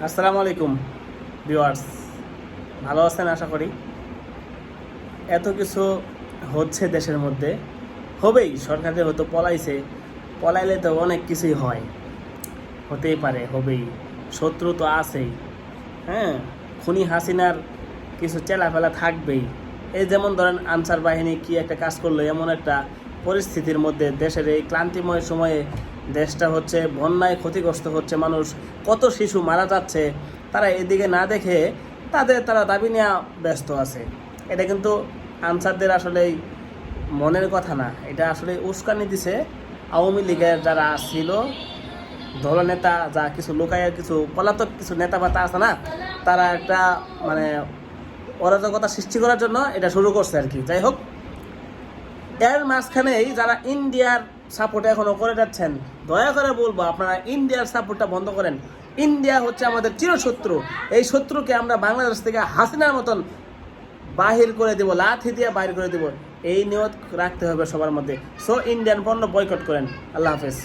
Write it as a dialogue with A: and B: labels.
A: আসসালামু আলাইকুম ভিউয়ার্স, ভালো আছেন আশা করি। এত কিছু হচ্ছে দেশের মধ্যে, হবেই। সরকারের হয়তো পলাইলে তো অনেক কিছুই হয়, হতেই পারে, হবেই। শত্রু তো আছেই, হ্যাঁ। খুনি হাসিনার কিছু চেলাফেলা থাকবেই। এই যেমন ধরেন আনসার বাহিনী কি একটা কাজ করলো, এমন একটা পরিস্থিতির মধ্যে দেশের এই ক্লান্তিময় সময়ে দেশটা হচ্ছে বন্যায় ক্ষতিগ্রস্ত হচ্ছে, মানুষ কত শিশু মারা যাচ্ছে, তারা এদিকে না দেখে তারা দাবি নিয়ে ব্যস্ত আছে। এটা কিন্তু আনসারদের আসলেই মনের কথা না, এটা আসলে উস্কানি দিছে আওয়ামী লীগের যারা ছিল দলনেতা, যা কিছু লোকায়ের কিছু পলাতক কিছু নেতা পাতা আছে না, তারা একটা মানে অরাজকতা সৃষ্টি করার জন্য এটা শুরু করছে আর কি। যাই হোক, এর মাঝখানেই যারা ইন্ডিয়ার সাপোর্ট এখনো করে যাচ্ছেন, দয়া করে বলবো আপনারা ইন্ডিয়ার সাপোর্টটা বন্ধ করেন। ইন্ডিয়া হচ্ছে আমাদের চিরশত্রু। এই শত্রুকে আমরা বাংলাদেশ থেকে হাসিনার মতন বাহির করে দেব, লাথি দিয়ে বাহির করে দেব, এই নিয়ত রাখতে হবে সবার মধ্যে। সো ইন্ডিয়ান পণ্য বয়কট করেন। আল্লাহ হাফেজ।